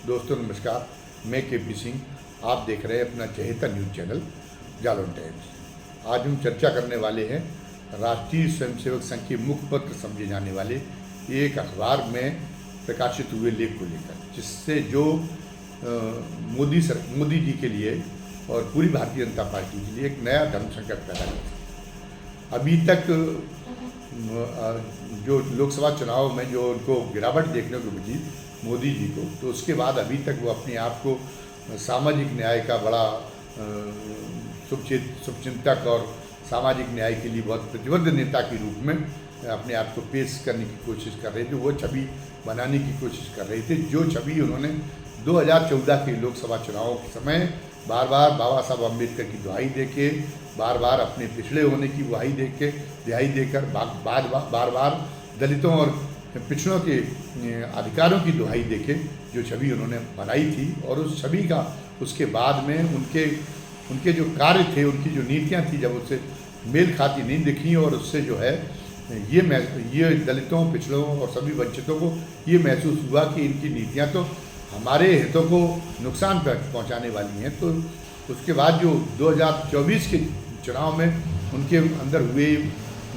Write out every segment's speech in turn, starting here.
दोस्तों नमस्कार, मैं के पी सिंह। आप देख रहे हैं अपना चहेता न्यूज़ चैनल जालौन टाइम्स। आज हम चर्चा करने वाले हैं राष्ट्रीय स्वयंसेवक संघ के मुखपत्र समझे जाने वाले एक अखबार में प्रकाशित हुए लेख को लेकर, जिससे जो मोदी जी के लिए और पूरी भारतीय जनता पार्टी के लिए एक नया धर्म संकट पैदा कर। अभी तक जो लोकसभा चुनाव में जो उनको गिरावट देखने को मिली मोदी जी को, तो उसके बाद अभी तक वो अपने आप को सामाजिक न्याय का बड़ा शुभचिंतक और सामाजिक न्याय के लिए बहुत प्रतिबद्ध नेता के रूप में अपने आप को पेश करने की कोशिश कर रहे थे। वो छवि बनाने की कोशिश कर रहे थे, जो छवि उन्होंने 2014 के लोकसभा चुनावों के समय बार बार बाबा साहब अम्बेडकर की दुहाई देके, बार बार अपने पिछड़े होने की दुहाई देकर, बार बार दलितों और पिछड़ों के अधिकारों की दुहाई देके जो छवि उन्होंने बनाई थी, और उस छवि का उसके बाद में उनके जो कार्य थे, उनकी जो नीतियां थी, जब उससे मेल खाती नहीं दिखी, और उससे जो है ये दलितों, पिछड़ों और सभी वंचितों को ये महसूस हुआ कि इनकी नीतियां तो हमारे हितों को नुकसान पहुंचाने वाली हैं। तो उसके बाद जो 2024 के चुनाव में उनके अंदर हुए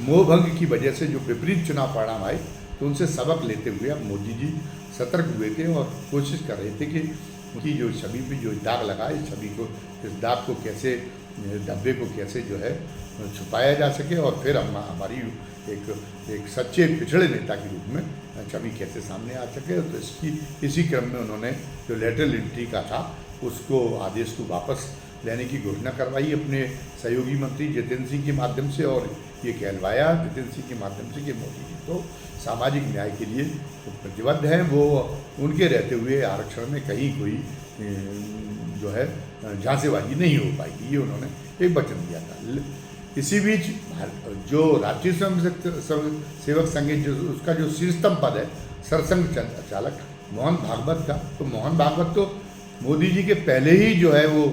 मोहभंग की वजह से जो विपरीत चुनाव परिणाम आए, तो उनसे सबक लेते हुए अब मोदी जी सतर्क हुए थे और कोशिश कर रहे थे कि उनकी जो छवि पे जो दाग लगा, इस छवि को, इस दाग को कैसे, धब्बे को कैसे जो है छुपाया जा सके, और फिर हमारी एक सच्चे पिछड़े नेता के रूप में छवि कैसे सामने आ सके। तो इसी क्रम में उन्होंने जो लेटरल एंट्री का था, उसको आदेश को वापस लेने की घोषणा करवाई अपने सहयोगी मंत्री जितेंद्र सिंह के माध्यम से, और ये कहलवाया जितेंद्र सिंह के माध्यम से कि मोदी जी तो सामाजिक न्याय के लिए प्रतिबद्ध हैं, वो उनके रहते हुए आरक्षण में कहीं कोई जो है झांसेबाजी नहीं हो पाएगी, ये उन्होंने एक वचन दिया था। इसी बीच जो राष्ट्रीय स्वयंसेवक संघ जो उसका जो शीर्षतम पद है सरसंघ चालक मोहन भागवत का, तो मोहन भागवत तो मोदी जी के पहले ही जो है वो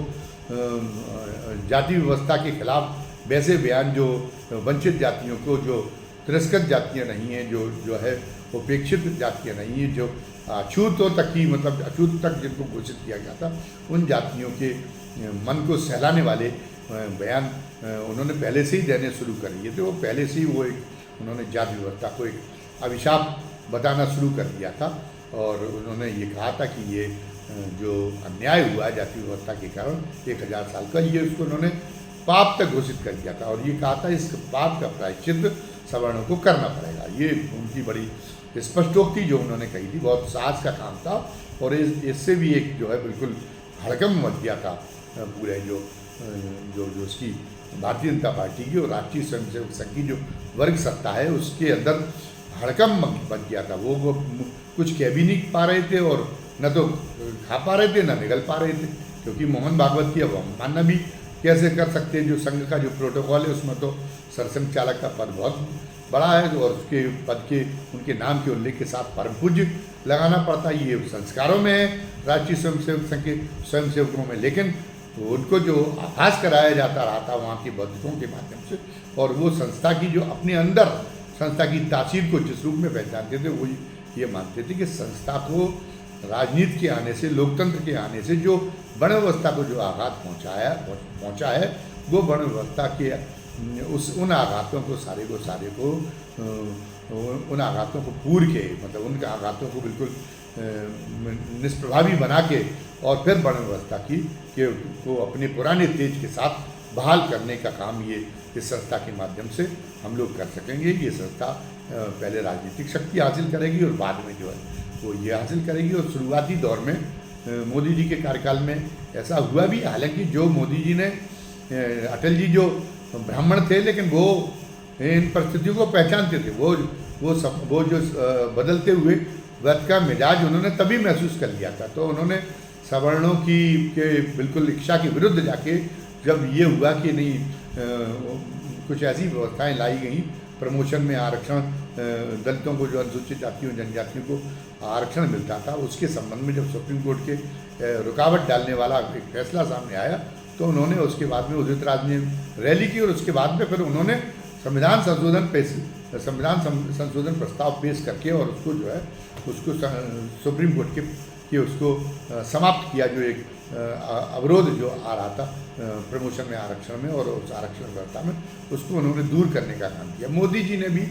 जाति व्यवस्था के खिलाफ वैसे बयान, जो वंचित जातियों को, जो तिरस्कृत जातियाँ नहीं हैं, जो है उपेक्षित जातियाँ नहीं हैं, जो अछूतों तक की, मतलब अछूत तक जिनको घोषित किया गया था, उन जातियों के मन को सहलाने वाले बयान उन्होंने पहले से ही देने शुरू कर दिए थे। वो पहले से ही उन्होंने जाति व्यवस्था को एक अभिशाप बताना शुरू कर दिया था, और उन्होंने ये कहा था कि ये जो अन्याय हुआ है जाति व्यवस्था के कारण 1000 साल का, ये उसको उन्होंने पाप तक घोषित कर दिया था, और ये कहा था इस पाप का प्रायश्चित सवर्णों को करना पड़ेगा। ये उनकी बड़ी स्पष्टोक्ति जो उन्होंने कही थी, बहुत साहस का काम था, और इससे भी एक जो है बिल्कुल हड़कंप मच गया था पूरे जो उसकी भारतीय जनता पार्टी की और राष्ट्रीय स्वयंसेवक संघ की जो वर्ग सत्ता है, उसके अंदर हड़कंप मच गया था। वो कुछ कह भी नहीं पा रहे थे, और न तो खा पा रहे थे, न निगल पा रहे थे, क्योंकि मोहन भागवत की अब अवमानना भी कैसे कर सकते हैं। जो संघ का जो प्रोटोकॉल है, उसमें तो सरसंघ चालक का पद बहुत बड़ा है, और उसके पद के, उनके नाम के उल्लेख के साथ परम पूज्य लगाना पड़ता है। ये संस्कारों में है राष्ट्रीय स्वयंसेवक संघ के स्वयंसेवकों में, लेकिन तो उनको जो आभास कराया जाता रहा था वहाँ के बौद्धिकों के माध्यम से, और वो संस्था की जो अपने अंदर संस्था की तासीर को जिस रूप में पहचानते थे, वो ये मानते थे कि संस्था को राजनीति के आने से, लोकतंत्र के आने से जो वर्ण व्यवस्था को जो आघात पहुँचा है, वो वर्ण व्यवस्था के उन आघातों को सारे को उन आघातों को पूर के, मतलब उनके आघातों को बिल्कुल निष्प्रभावी बना के, और फिर वर्ण व्यवस्था को अपने पुराने तेज के साथ बहाल करने का काम ये इस संस्था के माध्यम से हम लोग कर सकेंगे। ये संस्था पहले राजनीतिक शक्ति हासिल करेगी, और बाद में जो है वो ये हासिल करेगी। और शुरुआती दौर में मोदी जी के कार्यकाल में ऐसा हुआ भी, हालांकि जो मोदी जी ने, अटल जी जो ब्राह्मण थे, लेकिन वो इन परिस्थितियों को पहचानते थे। वो जो बदलते हुए वक्त का मिजाज उन्होंने तभी महसूस कर लिया था। तो उन्होंने सवर्णों के बिल्कुल इच्छा के विरुद्ध जाके, जब ये हुआ कि नहीं, कुछ ऐसी व्यवस्थाएं लाई गई, प्रमोशन में आरक्षण, दलितों को, जो अनुसूचित जातियों जनजातियों को आरक्षण मिलता था, उसके संबंध में जब सुप्रीम कोर्ट के रुकावट डालने वाला एक फैसला सामने आया, तो उन्होंने उसके बाद में उदित राज ने रैली की, और उसके बाद में फिर उन्होंने संविधान संशोधन प्रस्ताव पेश करके, और उसको जो है उसको सुप्रीम कोर्ट कि उसको समाप्त किया, जो एक अवरोध जो आ रहा था प्रमोशन में, आरक्षण में और उस आरक्षण व्यवस्था में, उसको उन्होंने दूर करने का काम किया। मोदी जी ने भी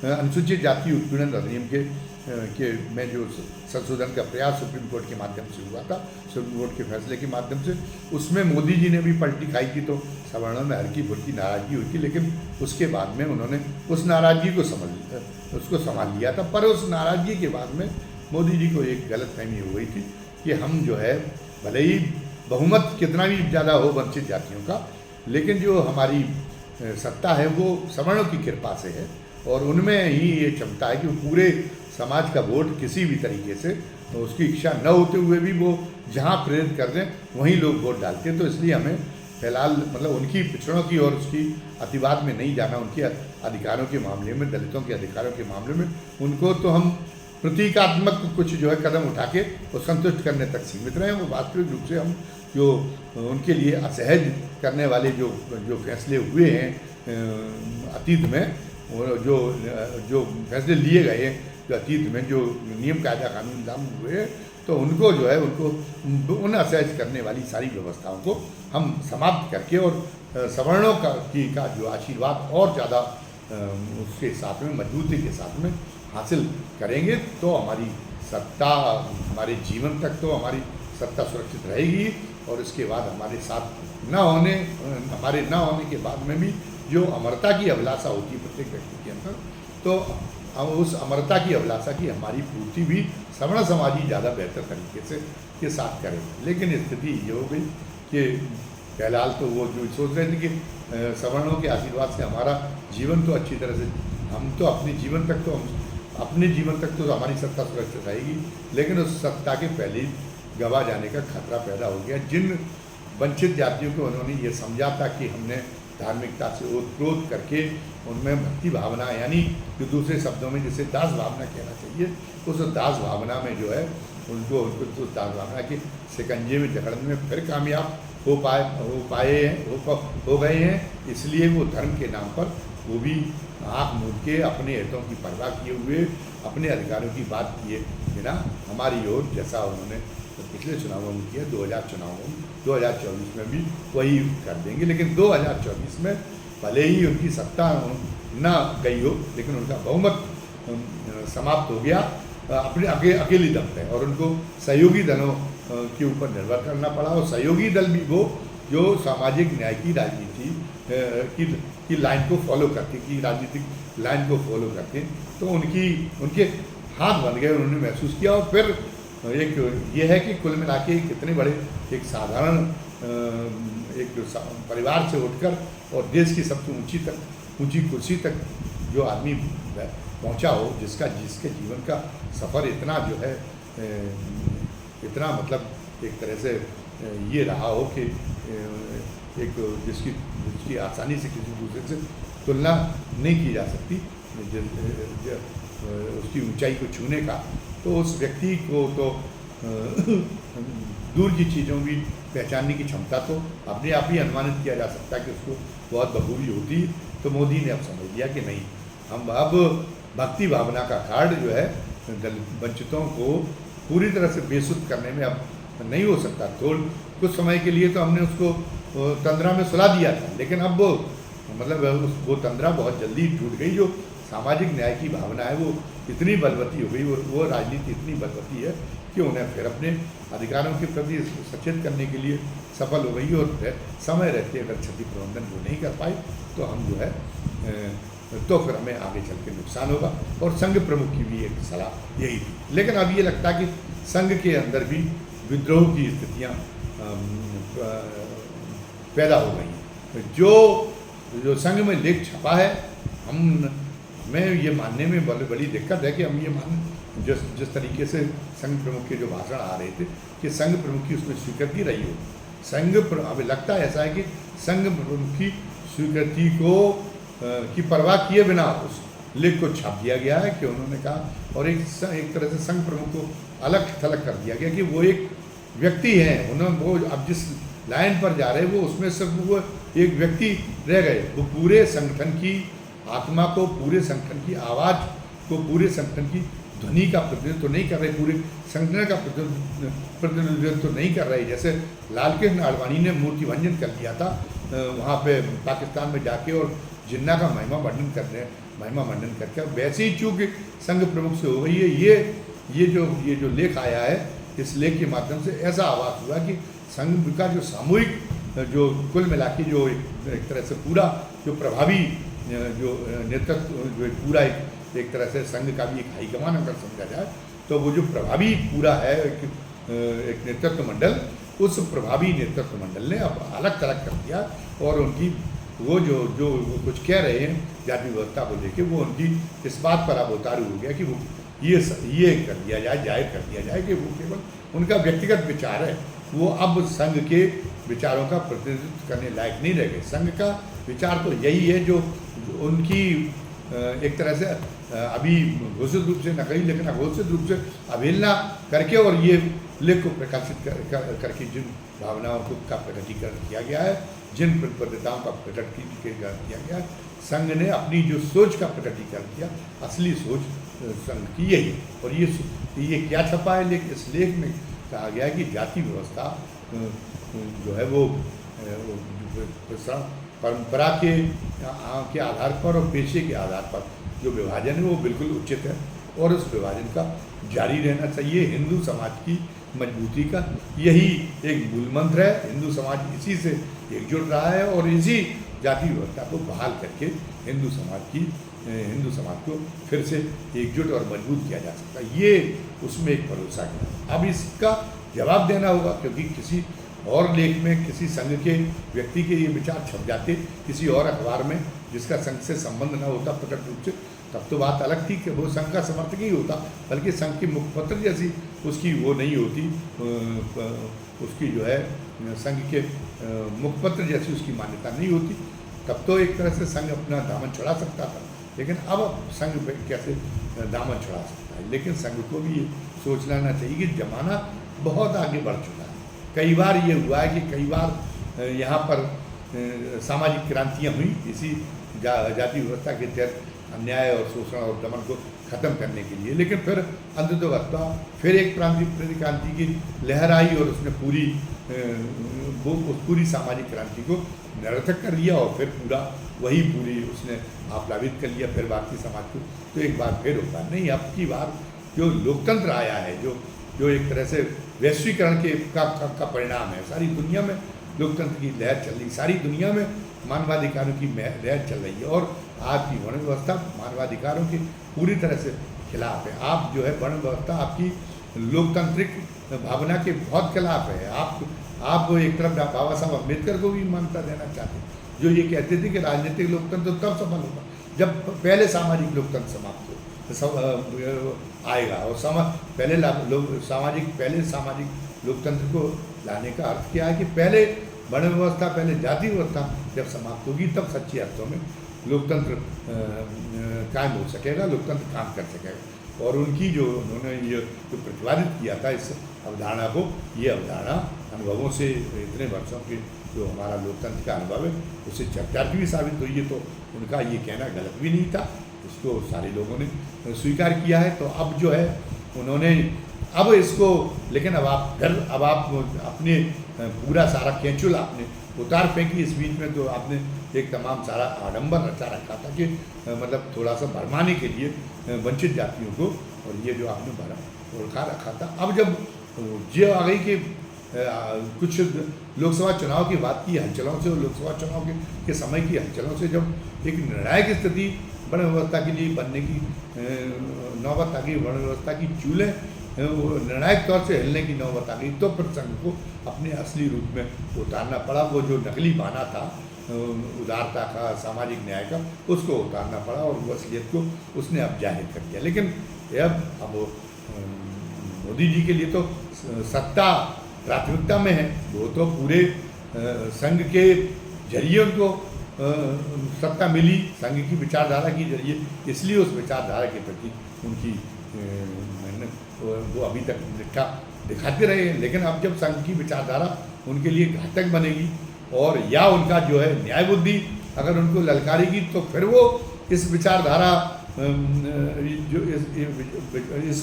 अनुसूचित जाति उत्पीड़न अधिनियम के में जो संशोधन का प्रयास सुप्रीम कोर्ट के माध्यम से हुआ था, सुप्रीम कोर्ट के फैसले के माध्यम से, उसमें मोदी जी ने भी पलटी खाई थी, तो सवर्णों में हल्की फुल्की नाराज़गी हुई थी, लेकिन उसके बाद में उन्होंने उस नाराज़गी को संभाल लिया था। पर उस नाराज़गी के बाद में मोदी जी को एक गलतफहमी हो गई थी कि हम जो है, भले ही बहुमत कितना भी ज़्यादा हो वंचित जातियों का, लेकिन जो हमारी सत्ता है वो सवर्णों की कृपा से है, और उनमें ही ये क्षमता है कि वो पूरे समाज का वोट किसी भी तरीके से, तो उसकी इच्छा न होते हुए भी वो जहाँ प्रेरित कर दें वहीं लोग वोट डालते हैं। तो इसलिए हमें फिलहाल मतलब उनकी पिछड़ों की और उसकी अतिवाद में नहीं जाना। उनके अधिकारों के मामले में, दलितों के अधिकारों के मामले में उनको तो हम प्रतीकात्मक कुछ जो है कदम उठा के वो संतुष्ट करने तक सीमित रहे। वो वास्तविक रूप से हम जो उनके लिए असहज करने वाले जो फैसले हुए हैं अतीत में, जो फैसले लिए गए हैं जो अतीत में, जो नियम कायदा कानून लागू हुए, तो उनको जो है, उनको उन असहज करने वाली सारी व्यवस्थाओं को हम समाप्त करके और सवर्णों का जो आशीर्वाद और ज़्यादा उसके साथ में, मजबूती के साथ में हासिल करेंगे, तो हमारी सत्ता, हमारे जीवन तक तो हमारी सत्ता सुरक्षित रहेगी। और इसके बाद हमारे साथ हमारे न होने के बाद में भी जो अमरता की अभिलाषा होती है प्रत्येक व्यक्ति के अंदर, तो उस अमरता की अभिलाषा की हमारी पूर्ति भी सवर्ण समाज ही ज़्यादा बेहतर तरीके से के साथ करेंगे। लेकिन स्थिति ये हो गई कि फिलहाल तो वो जो सोच रहे थे कि सवर्णों के आशीर्वाद से हमारा जीवन तो अच्छी तरह से, हम तो अपने जीवन तक तो हमारी सत्ता सुरक्षित रहेगी, लेकिन उस सत्ता के पहले गवा जाने का खतरा पैदा हो गया। जिन वंचित जातियों को उन्होंने ये समझा था कि हमने धार्मिकता से ओतप्रोत करके उनमें भक्ति भावना, यानी जो दूसरे शब्दों में जिसे दास भावना कहना चाहिए, उस दास भावना में जो है उनको तो दास भावना के शिकंजे में जकड़ने में फिर कामयाब हो गए हैं। इसलिए वो धर्म के नाम पर वो भी आँख मूंद के अपने हितों की परवाह किए हुए, अपने अधिकारों की बात किए बिना हमारी ओर, जैसा उन्होंने पिछले चुनावों में किया, 2024 में भी वही कर देंगे। लेकिन 2024 में भले ही उनकी सत्ता न गई हो, लेकिन उनका बहुमत समाप्त हो गया अपने अकेली दम पे, और उनको सहयोगी दलों के ऊपर निर्भर करना पड़ा। और सहयोगी दल भी वो जो सामाजिक न्याय की राजनीति की लाइन को फॉलो करते, की राजनीतिक लाइन को फॉलो करते, तो उनके हाथ बन गए, उन्होंने महसूस किया। और फिर एक ये है कि कुल मिला के कितने बड़े एक साधारण एक परिवार से उठकर और देश की सबसे ऊंची कुर्सी तक जो आदमी पहुंचा हो, जिसके जीवन का सफ़र इतना जो है इतना मतलब एक तरह से ये रहा हो कि एक जिसकी आसानी से किसी दूसरे से तुलना नहीं की जा सकती, उसकी ऊंचाई को छूने का, तो उस व्यक्ति को तो दूर की चीज़ों भी पहचानने की क्षमता तो अपने आप ही अनुमानित किया जा सकता है कि उसको बहुत बखूबी होती। तो मोदी ने अब समझ लिया कि नहीं, हम अब भक्ति भावना का कार्ड जो है वंचितों को पूरी तरह से बेसुध करने में अब नहीं हो सकता। कुछ समय के लिए तो हमने उसको तंद्रा में सुला दिया था, लेकिन अब मतलब वो तंद्रा बहुत जल्दी टूट गई। जो सामाजिक न्याय की भावना है वो इतनी बलवती हो गई, वो राजनीति इतनी बलवती है कि उन्हें फिर अपने अधिकारों के प्रति सचेत करने के लिए सफल हो गई। और समय रहते अगर क्षति प्रबंधन को नहीं कर पाए तो हम जो है तो फिर हमें आगे चल के नुकसान होगा। और संघ प्रमुख की भी एक सलाह यही थी। लेकिन अब ये लगता है कि संघ के अंदर भी विद्रोह की स्थितियाँ पैदा हो गई हैं। जो संघ में लेख छपा है, मैं ये मानने में बड़ी दिक्कत है कि हम ये जिस तरीके से संघ प्रमुख के जो भाषण आ रहे थे कि संघ प्रमुख की उसमें स्वीकृति रही हो। हमें लगता है ऐसा है कि संघ प्रमुख की स्वीकृति की परवाह किए बिना उस लेख को छाप दिया गया है कि उन्होंने कहा, और एक तरह से संघ प्रमुख को अलग थलग कर दिया गया कि वो एक व्यक्ति हैं। वो अब जिस लाइन पर जा रहे हैं वो उसमें सिर्फ वो एक व्यक्ति रह गए। वो पूरे संगठन की आत्मा को, पूरे संगठन की आवाज़ को, पूरे संगठन की ध्वनि का प्रतिनिधित्व नहीं कर रहे, पूरे संगठन का प्रतिनिधित्व नहीं कर रहे। जैसे लालकृष्ण आडवाणी ने मूर्ति भंजन कर दिया था वहाँ पे पाकिस्तान में जाके और जिन्ना का महिमा मंडन करके, वैसे ही चूँकि संघ प्रमुख से हो गई है। ये जो लेख आया है, इस लेख के माध्यम से ऐसा आभास हुआ कि संघ का जो सामूहिक जो कुल मिला के जो एक तरह से पूरा जो प्रभावी जो नेतृत्व जो पूरा एक तरह से संघ का भी एक हाईकमान अगर समझा जाए तो वो जो प्रभावी पूरा है एक नेतृत्व मंडल, उस प्रभावी नेतृत्व मंडल ने अब अलग थलग कर दिया और उनकी वो जो वो कुछ कह रहे हैं जाति व्यवस्था को लेके, वो उनकी इस बात पर अब उतारू हो गया कि वो ये कर दिया जाए, जाहिर कर दिया जाए कि वो केवल उनका व्यक्तिगत विचार है, वो अब संघ के विचारों का प्रतिनिधित्व करने लायक नहीं रह गए। संघ का विचार तो यही है जो उनकी एक तरह से अभी घोषित रूप से न कही लेकिन अघोषित रूप से अवहेलना करके और ये लेख को प्रकाशित करके जिन भावनाओं का प्रकटीकरण किया गया है, जिन प्रतिबद्धताओं का प्रकटीकरण किया गया है, संघ ने अपनी जो सोच का प्रकटीकरण किया, असली सोच संघ की यही। और ये क्या छपा है इस लेख में कहा गया है कि जाति व्यवस्था जो है वो परंपरा के आधार पर और पेशे के आधार पर जो विभाजन है वो बिल्कुल उचित है और उस विभाजन का जारी रहना चाहिए। हिंदू समाज की मजबूती का यही एक मूल मंत्र है। हिंदू समाज इसी से एकजुट रहा है और इसी जाति व्यवस्था को बहाल करके हिंदू समाज को फिर से एकजुट और मजबूत किया जा सकता है। ये उसमें एक भरोसा है। अब इसका जवाब देना होगा क्योंकि किसी और लेख में किसी संघ के व्यक्ति के ये विचार छप जाते किसी और अखबार में जिसका संघ से संबंध न होता प्रकट रूप से, तब तो बात अलग थी कि वो संघ का समर्थक ही होता, बल्कि संघ के मुखपत्र जैसी उसकी वो नहीं होती, उसकी जो है संघ के मुखपत्र जैसी उसकी मान्यता नहीं होती, तब तो एक तरह से संघ अपना दामन छुड़ा सकता था। लेकिन अब संघ कैसे दामन छुड़ा सकता है? लेकिन संघ को भी ये सोच लेना चाहिए कि जमाना बहुत आगे बढ़ चुका है। कई बार ये हुआ है कि कई बार यहाँ पर सामाजिक क्रांतियाँ हुई इसी जाति व्यवस्था के तहत अन्याय और शोषण और दमन को ख़त्म करने के लिए, लेकिन फिर अंततः फिर एक क्रांति की लहर आई और उसने पूरी सामाजिक क्रांति को निरर्थक कर दिया और फिर पूरी उसने आप्लावित कर लिया फिर बाकी समाज को। तो एक बार फिर होगा नहीं, अब की बार जो लोकतंत्र आया है, जो एक तरह से वैश्वीकरण का परिणाम है, सारी दुनिया में लोकतंत्र की लहर चल रही, सारी दुनिया में मानवाधिकारों की लहर चल रही है और आज की वर्ण व्यवस्था मानवाधिकारों के पूरी तरह से खिलाफ है। आप जो है वर्ण व्यवस्था आपकी लोकतांत्रिक भावना के बहुत खिलाफ है। आप एक तरफ बाबा साहब अम्बेडकर को भी मान्यता देना चाहते हैं, जो ये कहते थे कि राजनीतिक लोकतंत्र तब सफल होगा जब पहले सामाजिक लोकतंत्र समाप्त आएगा। और पहले सामाजिक लोकतंत्र को लाने का अर्थ क्या है कि पहले वर्ण व्यवस्था, पहले जाति व्यवस्था जब समाप्त होगी तब सच्चे अर्थों में लोकतंत्र कायम हो सकेगा, लोकतंत्र काम कर सकेगा। और उनकी जो उन्होंने ये जो प्रतिपादित किया था इस अवधारणा को, ये अवधारणा अनुभवों से इतने वर्षों के जो हमारा लोकतंत्र का अनुभव है उससे चर्चा भी साबित हुई है। तो उनका ये कहना गलत भी नहीं था, इसको सारे लोगों ने स्वीकार किया है। तो अब जो है उन्होंने अब इसको, लेकिन अब आप अपने पूरा सारा केंचुल आपने उतार फेंकी इस बीच में, तो आपने एक तमाम सारा आडंबर रचा रखा था कि मतलब थोड़ा सा भरमाने के लिए वंचित जातियों को, और ये जो आपने उड़का रखा था। अब जब ये आ गई कि कुछ लोकसभा चुनाव की बात की हलचलों से और लोकसभा चुनाव के समय की हलचलों से जब एक निर्णायक स्थिति वर्ण व्यवस्था के लिए बनने की नौबत आ गई, वर्ण व्यवस्था की चूल्हे निर्णायक तौर से हिलने की नौबत आ गई, तो फिर संघ को अपने असली रूप में उतारना पड़ा। वो जो नकली बहाना था उदारता का, सामाजिक न्याय का, उसको उतारना पड़ा और वो असलियत को उसने अब जाहिर कर दिया। लेकिन अब मोदी जी के लिए तो सत्ता प्राथमिकता में है, वो तो पूरे संघ के जरिए उनको सत्ता मिली, संघ की विचारधारा के जरिए, इसलिए उस विचारधारा के प्रति उनकी वो अभी तक दिखाते रहे हैं। लेकिन अब जब संघ की विचारधारा उनके लिए घातक बनेगी और या उनका जो है न्याय बुद्धि अगर उनको ललकारेगी, तो फिर वो इस विचारधारा जो इस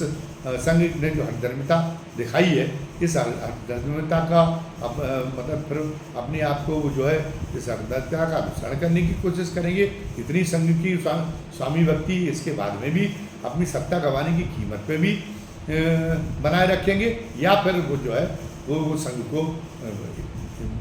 संघ ने जो हठधर्मिता दिखाई है, इस हठधर्मिता का मतलब फिर अपने आप को जो है इस हठधर्मिता का अनुसरण करने की कोशिश करेंगे। इतनी संघ की स्वामी भक्ति इसके बाद में भी अपनी सत्ता गंवाने की कीमत पे भी बनाए रखेंगे, या फिर वो जो है वो संघ को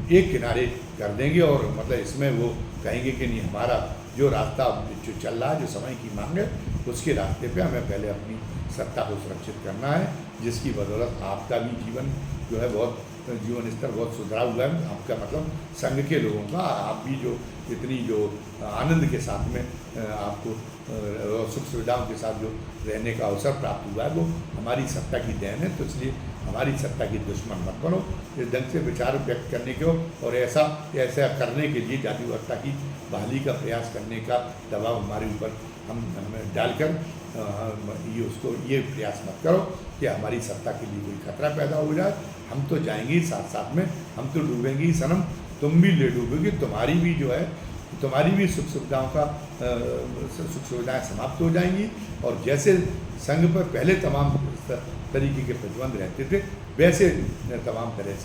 एक किनारे कर देंगे और मतलब इसमें वो कहेंगे कि नहीं, हमारा जो रास्ता जो चल रहा है, जो समय की मांग है, उसके रास्ते पे हमें पहले अपनी सत्ता को सुरक्षित करना है, जिसकी बदौलत आपका भी जीवन जो है बहुत जीवन स्तर बहुत सुधरा हुआ है। आपका मतलब संघ के लोगों का, आप भी जो इतनी जो आनंद के साथ में आपको सुख सुविधाओं के साथ जो रहने का अवसर प्राप्त हुआ है, वो हमारी सत्ता की देन है। तो इसलिए हमारी सत्ता की दुश्मन मत बनो। इस ढंग से विचार व्यक्त करने को और ऐसा करने के लिए जाति व्यवस्था की बहाली का प्रयास करने का दबाव हमारे ऊपर हमें डालकर ये प्रयास मत करो कि हमारी सत्ता के लिए कोई खतरा पैदा हो जाए। हम तो जाएंगे साथ साथ में, हम तो डूबेंगे सनम, तुम भी ले डूबोगी, तुम्हारी भी जो है तुम्हारी भी सुख सुविधाओं का सुख सुविधाएँ समाप्त हो जाएंगी। और जैसे संघ पर पहले तमाम तरीके के प्रतिबंध रहते थे, वैसे तमाम तरह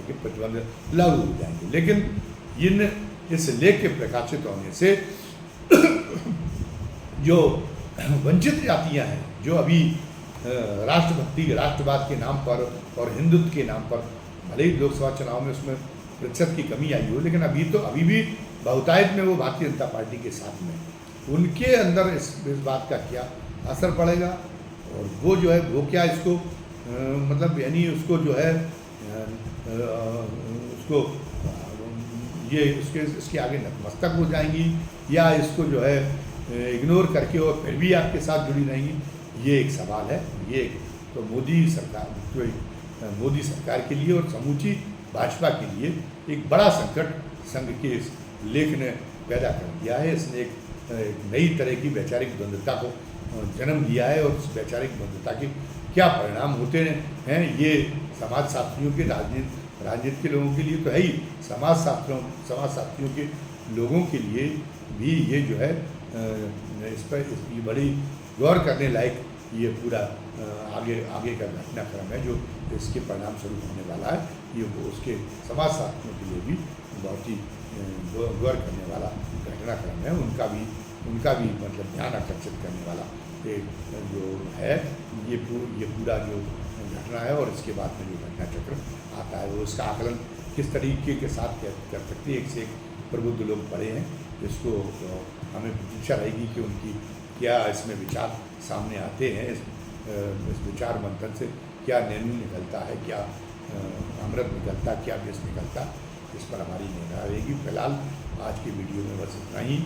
के प्रतिबंध लागू हो जाएंगे। लेकिन इस लेख के प्रकाशित होने से जो वंचित जातियां हैं, जो अभी राष्ट्रभक्ति राष्ट्रवाद के नाम पर और हिंदुत्व के नाम पर, भले ही लोकसभा चुनाव में उसमें प्रतिशत की कमी आई हो, लेकिन अभी भी बहुतायत में वो भारतीय जनता पार्टी के साथ में, उनके अंदर इस बात का क्या असर पड़ेगा और वो जो है वो क्या इसको मतलब यानी उसको जो है उसको ये इसके आगे नतमस्तक हो जाएंगी, या इसको जो है इग्नोर करके और फिर भी आपके साथ जुड़ी रहेंगी, ये एक सवाल है। ये तो मोदी सरकार के लिए और समूची भाजपा के लिए एक बड़ा संकट संघ के इस लेख ने पैदा कर दिया है। इसने एक नई तरह की वैचारिक द्वंद्वता को जन्म दिया है और उस वैचारिक द्वंद्वता के क्या परिणाम होते हैं, ये समाजशास्त्रियों के राजनीति के लोगों के लिए तो है ही, समाजशास्त्रियों के लोगों के लिए भी ये जो है इस पर ये बड़ी गौर करने लायक ये पूरा आगे का घटनाक्रम है जो इसके परिणाम स्वरूप होने वाला है। ये उसके समाजशास्त्रियों के लिए भी बहुत ही गौर करने वाला घटनाक्रम है। उनका भी मतलब ध्यान आकर्षित करने वाला एक जो है ये पूरा जो घटना है, और इसके बाद में जो घटना चक्र आता है वो इसका आकलन किस तरीके के साथ कर सकते हैं। एक से एक प्रबुद्ध लोग पड़े हैं, इसको हमें प्रतीक्षा रहेगी कि उनकी क्या इसमें विचार सामने आते हैं। इस विचार मंथन से क्या नेनु निकलता है, क्या अमृत निकलता, क्या विष निकलता, इस पर हमारी निगाह रहेगी। फिलहाल आज की वीडियो में बस इतना ही।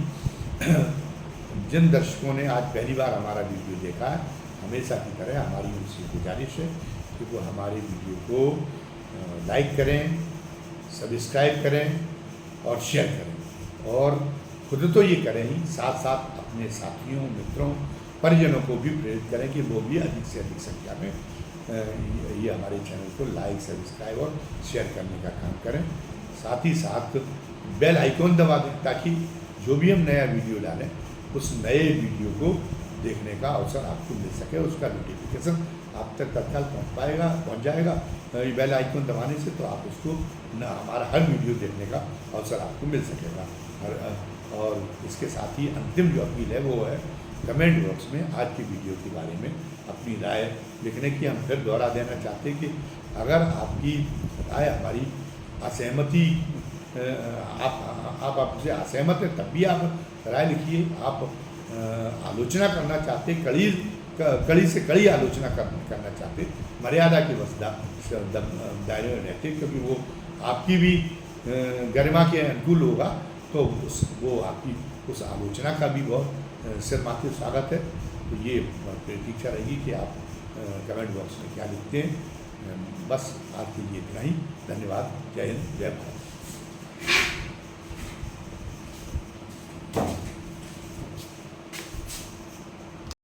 जिन दर्शकों ने आज पहली बार हमारा वीडियो देखा है, हमेशा की तरह हमारी उनसे गुजारिश है कि वो हमारे वीडियो को लाइक करें, सब्सक्राइब करें और शेयर करें, और खुद तो ये करें ही, साथ साथ अपने साथियों, मित्रों, परिजनों को भी प्रेरित करें कि वो भी अधिक से अधिक संख्या में ये हमारे चैनल को लाइक, सब्सक्राइब और शेयर करने का काम करें। साथ ही साथ बेल आइकॉन दबा दें ताकि जो भी हम नया वीडियो डालें उस नए वीडियो को देखने का अवसर आपको मिल सके, उसका नोटिफिकेशन आप तक तत्काल पहुँच जाएगा बेल आइकॉन दबाने से। तो आप उसको हमारा हर वीडियो देखने का अवसर आपको मिल सकेगा। और इसके साथ ही अंतिम जो अपील है वो है कमेंट बॉक्स में आज की वीडियो के बारे में अपनी राय लिखने की। हम फिर दोहरा देना चाहते हैं कि अगर आपकी राय हमारी असहमति आप आपसे असहमत है तब भी आप राय लिखिए। आप आलोचना करना चाहते, कड़ी से कड़ी आलोचना करना चाहते, मर्यादा के बस दायरे में रहते, क्योंकि वो आपकी भी गरिमा के अनुकूल होगा। तो वो आपकी उस आलोचना का भी बहुत सिरमाते स्वागत है। तो ये प्रतीक्षा रहेगी कि आप कमेंट बॉक्स में क्या लिखते हैं। बस आज के लिए इतना ही। धन्यवाद। जय हिंद, जय भारत।